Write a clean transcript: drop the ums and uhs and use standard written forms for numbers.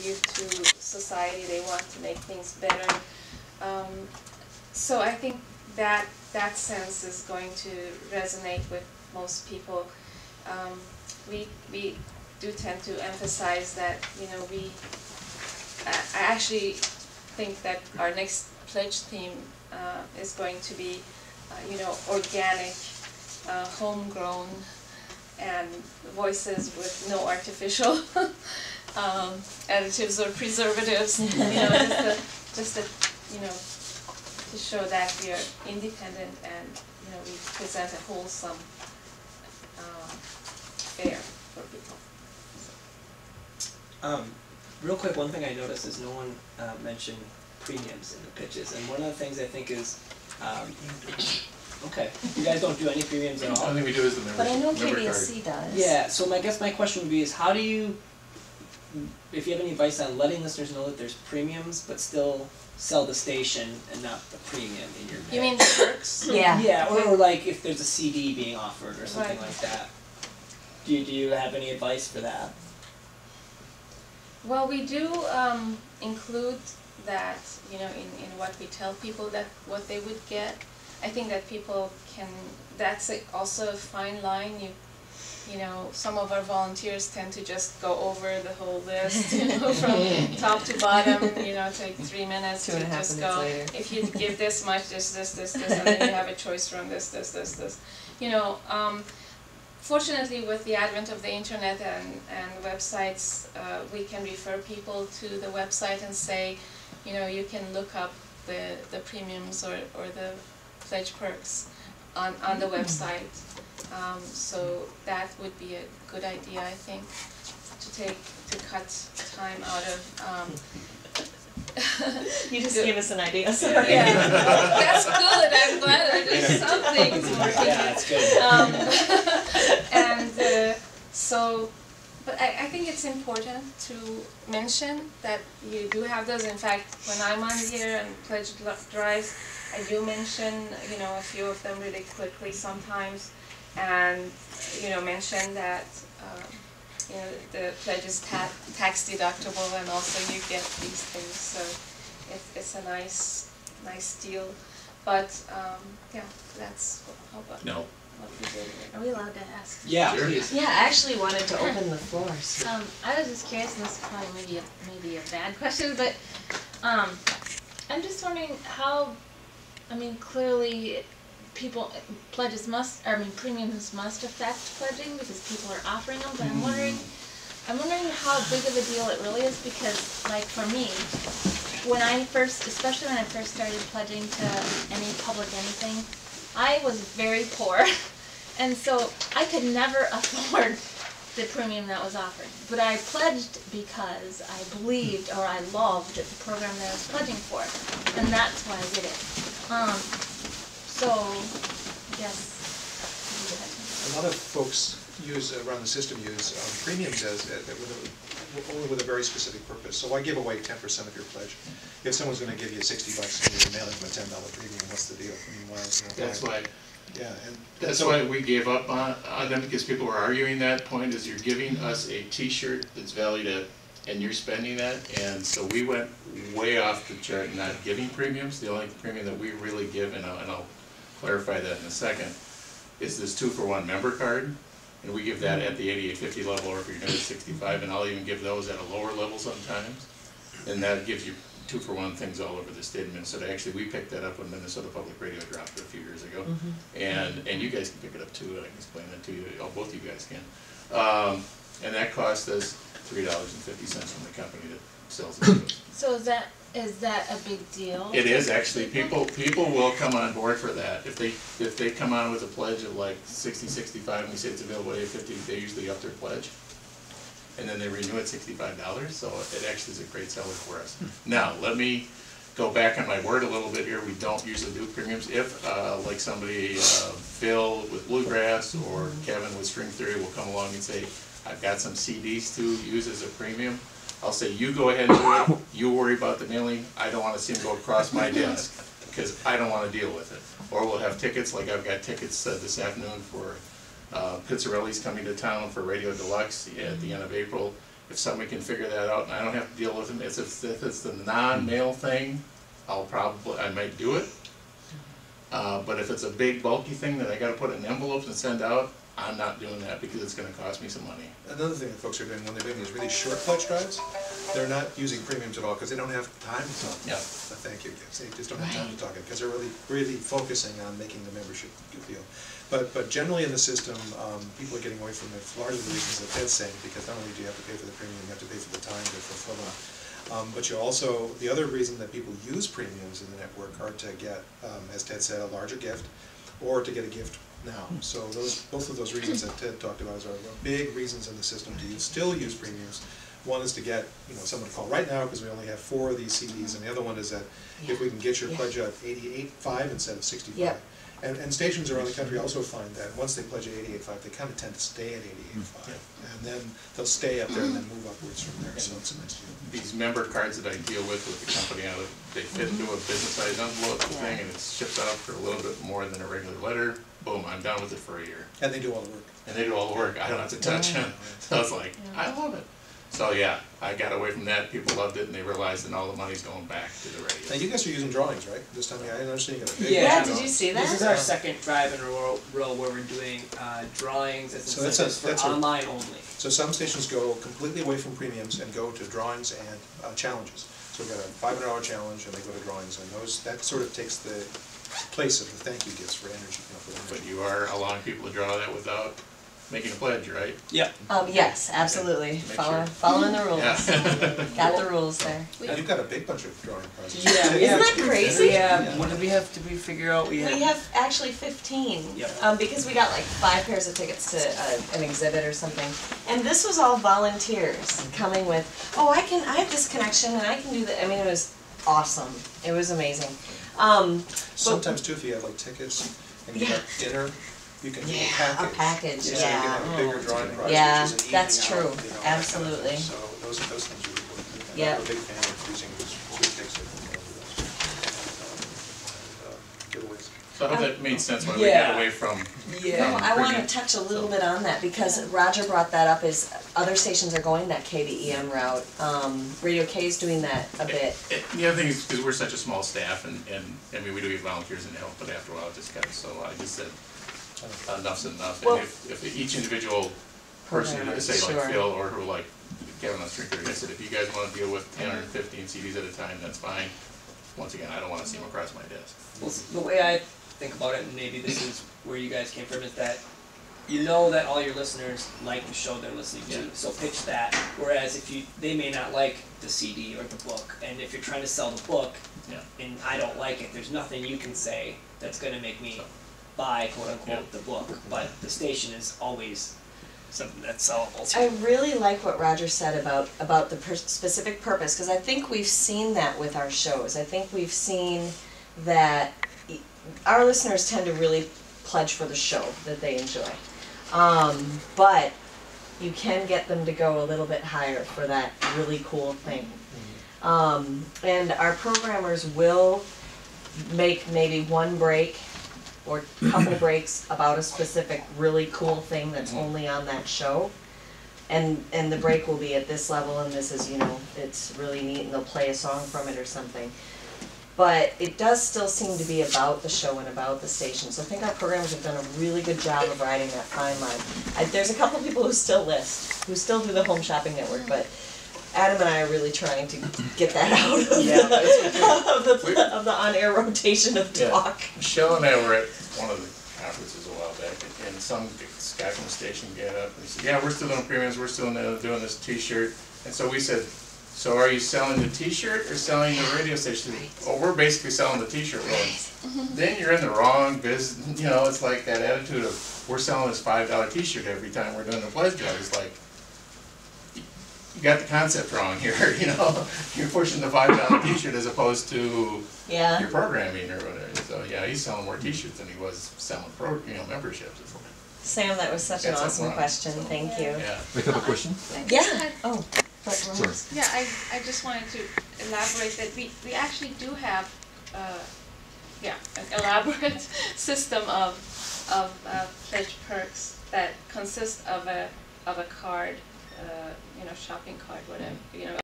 contribute to society. They want to make things better. So I think that sense is going to resonate with most people. We do tend to emphasize that, you know, I actually think that our next pledge theme is going to be, you know, organic, homegrown, and voices with no artificial additives or preservatives. You know, just a, you know, to show that we are independent and, you know, we present a wholesome fare for people. Real quick, one thing I noticed is no one mentioned premiums in the pitches, and one of the things I think is, okay, you guys don't do any premiums at all? The only thing we do is the member But I know member KFAI card. does. Yeah, so I guess my question would be is how do you, if you have any advice on letting listeners know that there's premiums, but still sell the station and not the premium in your pitch? You mean the perks? Yeah. Yeah, or like if there's a CD being offered or something Right. like that. Do you have any advice for that? Well, we do include that, you know, in what we tell people that what they would get. I think that people can, that's also a fine line. You know, some of our volunteers tend to just go over the whole list, you know, from top to bottom, you know, take 3 minutes to just go, if you give this much, this, and then you have a choice from this. You know, fortunately, with the advent of the internet and websites, we can refer people to the website and say, you know, you can look up the premiums or the pledge perks on the website. So that would be a good idea, I think, to cut time out of. You just gave us an idea. Sorry. Yeah, that's good. I'm glad there's something working. Yeah, that's good. And so, but I think it's important to mention that you do have those. In fact, when I'm on here and pledge drives, I do mention, you know, a few of them really quickly sometimes, and, you know, mention that, you know, the pledge is tax deductible, and also you get these things. So it's a nice deal. But yeah, that's what No. we did. Are we allowed to ask? Yeah, Sure. please. Yeah, I actually wanted to open the floors. I was just curious, and this is probably maybe a bad question, but I'm just wondering how. I mean, clearly, premiums must affect pledging because people are offering them. But I'm wondering how big of a deal it really is, because, like, for me, especially when I first started pledging to any public anything, I was very poor, and so I could never afford the premium that was offered. But I pledged because I believed or I loved the program that I was pledging for, and that's why I did it. So, yes. A lot of folks around the system use premiums only with a very specific purpose. So why give away 10% of your pledge? If someone's going to give you $60 and you're mailing them a $10 premium, what's the deal? I mean, That's why. Yeah, and That's why we gave up on them, because people were arguing that point, is you're giving us a T-shirt that's valued at, and you're spending that, and so we went way off the chart not giving premiums. The only premium that we really give, and I'll clarify that in a second, is this 2-for-1 member card, and we give that at the 8850 level, or if you're new to 65, and I'll even give those at a lower level sometimes, and that gives you 2-for-1 things all over the state of Minnesota. Actually, we picked that up when Minnesota Public Radio dropped it a few years ago, and you guys can pick it up too. I can explain that to you. Both you guys can. And that cost us $3.50 from the company that sells it. So is that a big deal? It is actually. People will come on board for that. If they come on with a pledge of like 60, 65, and we say it's available at 50, they usually up their pledge. And then they renew at $65, so it actually is a great seller for us. Now, let me go back on my word a little bit here. We don't usually do premiums. If, like somebody, Phil with Bluegrass or Kevin with String Theory will come along and say, I've got some CDs to use as a premium, I'll say, you go ahead and do it. You worry about the mailing. I don't want to see them go across my desk because I don't want to deal with it. Or we'll have tickets, like I've got tickets this afternoon for Pizzarelli's coming to town for Radio Deluxe at the end of April, if somebody can figure that out and I don't have to deal with them, if it's the non-mail thing, I might do it. But if it's a big bulky thing that I gotta put in envelopes and send out, I'm not doing that because it's gonna cost me some money. Another thing that folks are doing when they're doing these really short pledge drives, they're not using premiums at all because they don't have time to talk about the thank you gifts. They just don't have time to talk it because they're really focusing on making the membership feel. But generally in the system, people are getting away from it for largely the reasons that Ted's saying, because not only do you have to pay for the premium, you have to pay for the time to fulfill them. But you also, the other reason that people use premiums in the network are to get, as Ted said, a larger gift, or to get a gift now. So both of those reasons that Ted talked about are big reasons in the system to still use premiums. One is to get someone to call right now because we only have 4 of these CDs, and the other one is that if we can get your pledge at 88.5 instead of 65. Yep. And stations around the country also find that once they pledge at 88.5, they kind of tend to stay at 88.5, and then they'll stay up there and then move upwards from there. So it's a nice deal. These member cards that I deal with the company, they fit into a business-sized envelope thing, and it ships out for a little bit more than a regular letter. Boom, I'm done with it for a year. And they do all the work. And they do all the work. I don't have to touch them. So it's like, I love it. So yeah, I got away from that. People loved it, and they realized that all the money's going back to the radio. Now you guys are using drawings, right? This time, I understand you got a big Yeah, did you see that? This is our second drive in a row where we're doing drawings as So incentives that's for online only. So some stations go completely away from premiums and go to drawings and challenges. So we've got a $500 challenge, and they go to drawings, and that sort of takes the place of the thank you gifts for energy. But you are allowing people to draw that without making a pledge, right? Yeah. Yes, absolutely. Make sure. Following the rules. Yeah. Got the rules there. You've got a big bunch of drawing projects. Yeah, we Isn't have, that crazy? Yeah. What did we have? Did we figure out? We We have actually 15, Yep. because we got like 5 pairs of tickets to an exhibit or something. And this was all volunteers coming with, I have this connection and I can do that. I mean, it was awesome. It was amazing. Sometimes too, if you have like tickets and you got dinner, you can do a package. A package, So you can have a bigger drawing prize, Yeah, which is an that's evening true. out, that kind of thing. Absolutely. So those things are really cool. Yep. I'm a big fan of using sweepstakes and giveaways. So I hope that made sense when we Yeah. got away from. Yeah. I want to premium. touch a little bit on that because Roger brought that up is other stations are going that KDEM route. Radio K is doing that a bit. The other thing is, because we're such a small staff, and I mean, we do get volunteers and help, but after a while, it just got, so I just said, enough's enough. Well- And if each individual person, Programmer, say like sure. Phil, or who like Kevin on Stricker, I said, if you guys want to deal with 10 or 15 CDs at a time, that's fine. Once again, I don't want to see them across my desk. Well, the way I think about it, and maybe this is where you guys came from, is that you know that all your listeners like the show they're listening to, Yeah. so pitch that. Whereas they may not like the CD or the book, and if you're trying to sell the book, Yeah. and I don't like it, there's nothing you can say that's going to make me buy, quote unquote, the book. But the station is always something that's sellable. I really like what Roger said about the specific purpose because I think we've seen that with our shows. I think we've seen that our listeners tend to really pledge for the show that they enjoy. But you can get them to go a little bit higher for that really cool thing. And our programmers will make maybe one break or a couple breaks about a specific really cool thing that's only on that show. And the break will be at this level and this is, it's really neat and they'll play a song from it or something. But it does still seem to be about the show and about the station. So I think our programmers have done a really good job of riding that fine line. There's a couple people who still do the Home Shopping Network, but Adam and I are really trying to get that out of the on-air rotation of talk. Michelle and I were at one of the conferences a while back, and some guy from the station got up and he said, yeah, we're still doing premiums, we're still doing this t-shirt. And so we said, so are you selling the t-shirt or selling the radio station? Well, we're basically selling the t-shirt. Well, then you're in the wrong business. It's like that attitude of, we're selling this $5 t-shirt every time we're doing the pledge drive. It's like, you got the concept wrong here, You're pushing the $5 t-shirt as opposed to your programming or whatever. So yeah, he's selling more t-shirts than he was selling memberships. Sam, that was such an awesome question. Thank you. Yeah. I have a question. Yeah. Oh. Sorry. Yeah, I just wanted to elaborate that we actually do have an elaborate system of pledge perks that consist of a card you know, shopping cart, whatever, you know,